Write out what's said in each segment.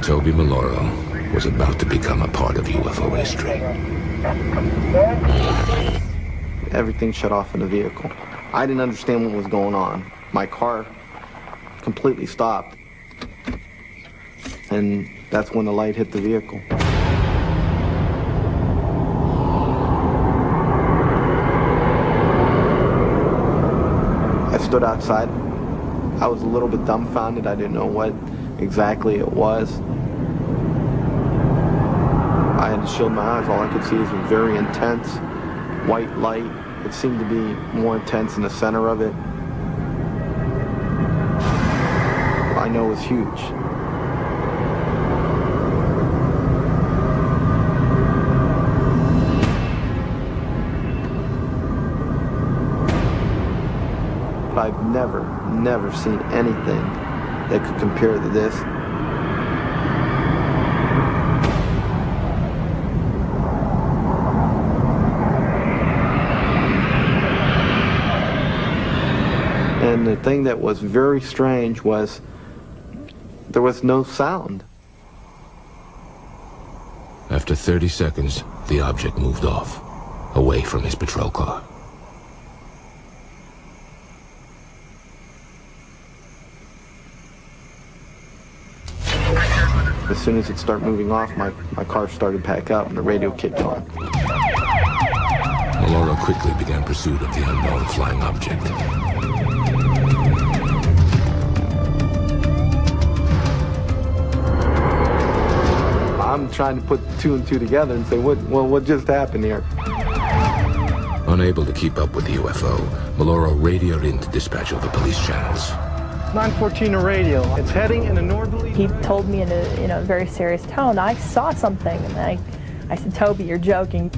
Toby Maloro was about to become a part of UFO history. Everything shut off in the vehicle. I didn't understand what was going on. My car completely stopped. And that's when the light hit the vehicle. I stood outside. I was a little bit dumbfounded. I didn't know what exactly it was. I had to shield my eyes. All I could see was a very intense white light. It seemed to be more intense in the center of it. I know it was huge. But I've never seen anything that could compare to this. And the thing that was very strange was there was no sound. After 30 seconds, the object moved off, away from his patrol car. As soon as it started moving off, my car started back up and the radio kicked on. Maloro quickly began pursuit of the unknown flying object. I'm trying to put two and two together and say, what just happened here? Unable to keep up with the UFO, Maloro radioed into dispatch over police channels. 914 to radio. It's heading in a northerly... He told me in a very serious tone, I saw something. And I said, Toby, you're joking.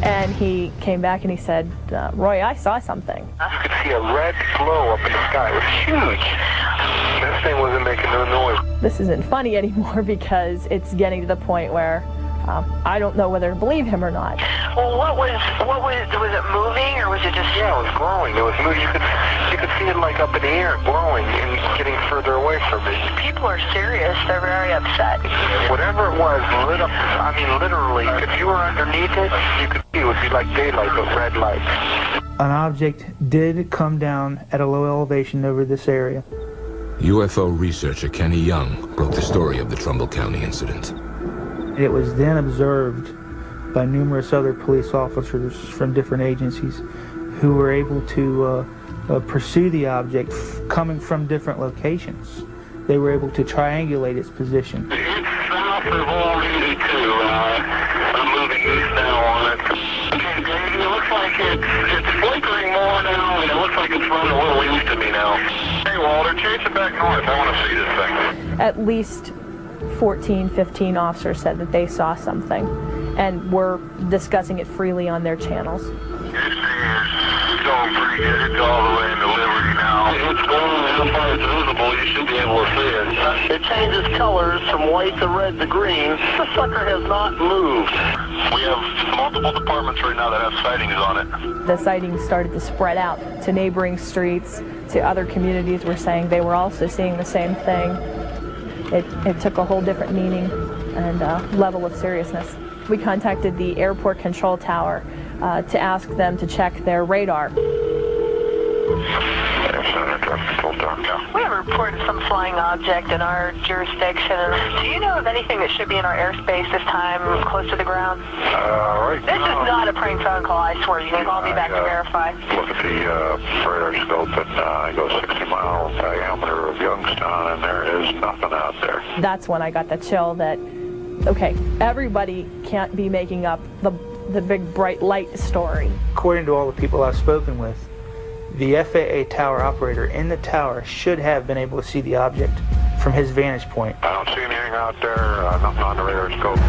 And he came back and he said, Roy, I saw something. You could see a red glow up in the sky. It was huge. This thing wasn't making no noise. This isn't funny anymore because it's getting to the point where I don't know whether to believe him or not. Well, was it moving or was it just... Yeah, it was glowing. It was moving. You could see it like up in the air, glowing and getting further away from me. People are serious. They're very upset. Whatever it was lit up, I mean, literally, if you were underneath it, you could see it would be like daylight, but red light. An object did come down at a low elevation over this area. UFO researcher Kenny Young broke the story of the Trumbull County incident. It was then observed by numerous other police officers from different agencies who were able to pursue the object coming from different locations. They were able to triangulate its position. It's south of all-82. I'm moving east now on it. Okay, Dave, it looks like it's flickering more now, and it looks like it's running a little east of me now. Hey, Walter, chase it back north. I want to see this thing. At least 14, 15 officers said that they saw something and were discussing it freely on their channels. This thing is going pretty good. It's all the way into Liberty now. It's going how far it's visible, you should be able to see it. It changes colors from white to red to green. The sucker has not moved. We have multiple departments right now that have sightings on it. The sightings started to spread out to neighboring streets, to other communities were saying they were also seeing the same thing. It took a whole different meaning and level of seriousness. We contacted the airport control tower to ask them to check their radar. We have a report of some flying object in our jurisdiction. Do you know of anything that should be in our airspace this time, close to the ground? This is not a prank phone call, I swear. You can call me back to verify. Look at the radar scope, and I go 60-mile diameter of Youngstown, and there is nothing out there. That's when I got the chill that, okay, everybody can't be making up the big bright light story. According to all the people I've spoken with, the FAA tower operator in the tower should have been able to see the object from his vantage point. I don't see anything out there, nothing on the radar scope.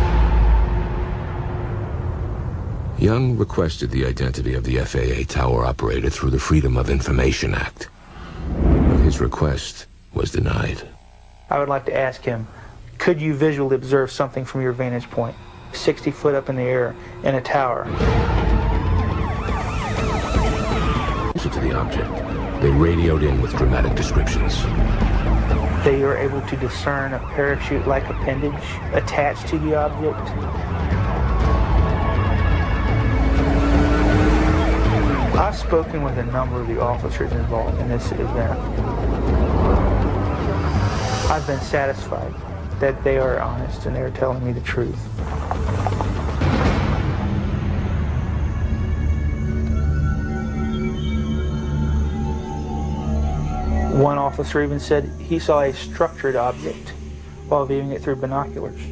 Young requested the identity of the FAA tower operator through the Freedom of Information Act, but his request was denied. I would like to ask him, could you visually observe something from your vantage point, 60 foot up in the air in a tower? To the object, they radioed in with dramatic descriptions. They were able to discern a parachute-like appendage attached to the object. I've spoken with a number of the officers involved in this event. I've been satisfied that they are honest and they are telling me the truth. One officer even said he saw a structured object while viewing it through binoculars. Just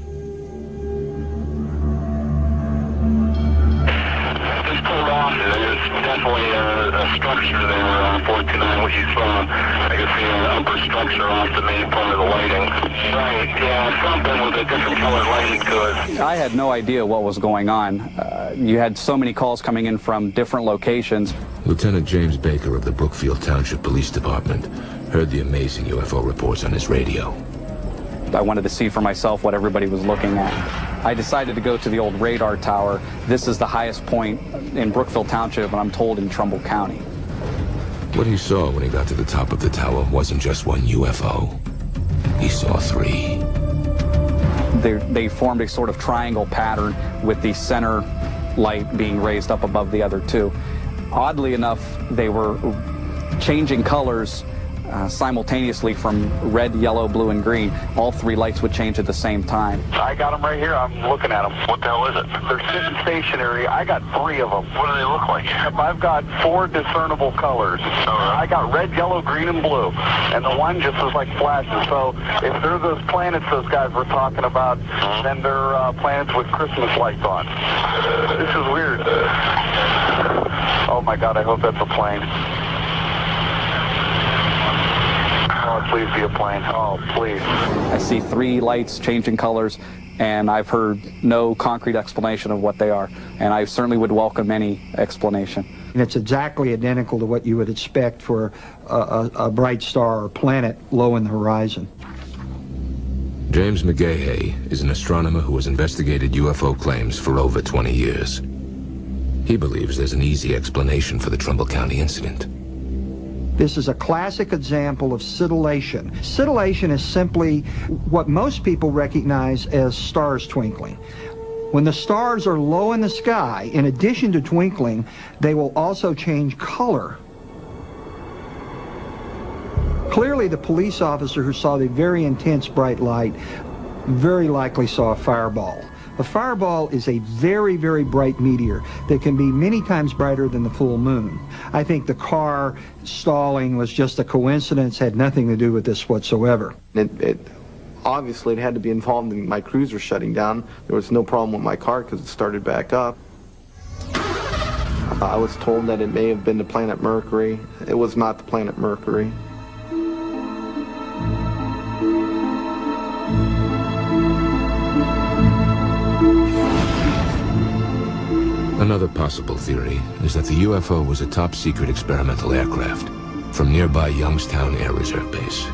pulled off, there's definitely a structure there on 429, what you saw. I can see an upper structure off the main part of the lighting. Right, yeah, something with a different colored lighting to it. I had no idea what was going on. You had so many calls coming in from different locations. Lieutenant James Baker of the Brookfield Township Police Department heard the amazing UFO reports on his radio. I wanted to see for myself what everybody was looking at. I decided to go to the old radar tower. This is the highest point in Brookfield Township, and I'm told in Trumbull County. What he saw when he got to the top of the tower wasn't just one UFO. He saw three. They formed a sort of triangle pattern with the center light being raised up above the other two. Oddly enough, they were changing colors simultaneously from red, yellow, blue, and green. All three lights would change at the same time. I got them right here. I'm looking at them. What the hell is it? They're sitting stationary. I got 3 of them. What do they look like? I've got 4 discernible colors. I got red, yellow, green, and blue. And the one just is like flashes. So if they're those planets those guys were talking about, then they're planets with Christmas lights on. This is weird. Oh my God, I hope that's a plane. Oh, please be a plane. Oh, please. I see 3 lights changing colors, and I've heard no concrete explanation of what they are. And I certainly would welcome any explanation. And it's exactly identical to what you would expect for a bright star or planet low in the horizon. James McGahey is an astronomer who has investigated UFO claims for over 20 years. He believes there's an easy explanation for the Trumbull County incident. This is a classic example of scintillation. Scintillation is simply what most people recognize as stars twinkling. When the stars are low in the sky, in addition to twinkling, they will also change color. Clearly, the police officer who saw the very intense bright light very likely saw a fireball. A fireball is a very, very bright meteor that can be many times brighter than the full moon. I think the car stalling was just a coincidence, had nothing to do with this whatsoever. Obviously, it had to be involved in my cruiser shutting down. There was no problem with my car because it started back up. I was told that it may have been the planet Mercury. It was not the planet Mercury. Another possible theory is that the UFO was a top-secret experimental aircraft from nearby Youngstown Air Reserve Base.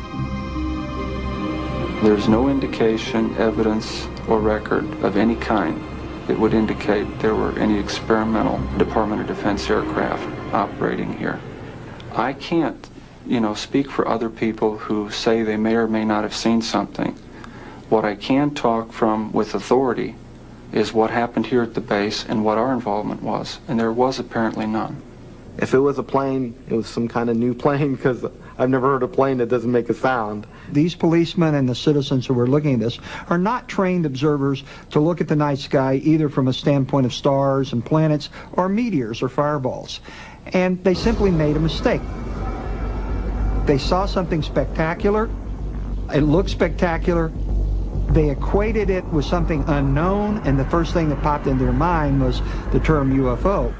There's no indication, evidence, or record of any kind that would indicate there were any experimental Department of Defense aircraft operating here. I can't, speak for other people who say they may or may not have seen something. What I can talk from with authority is what happened here at the base and what our involvement was, and there was apparently none. If it was a plane, it was some kind of new plane, because I've never heard a plane that doesn't make a sound. These policemen and the citizens who are looking at this are not trained observers to look at the night sky either from a standpoint of stars and planets or meteors or fireballs. And they simply made a mistake. They saw something spectacular. It looked spectacular. They equated it with something unknown, and the first thing that popped into their mind was the term UFO.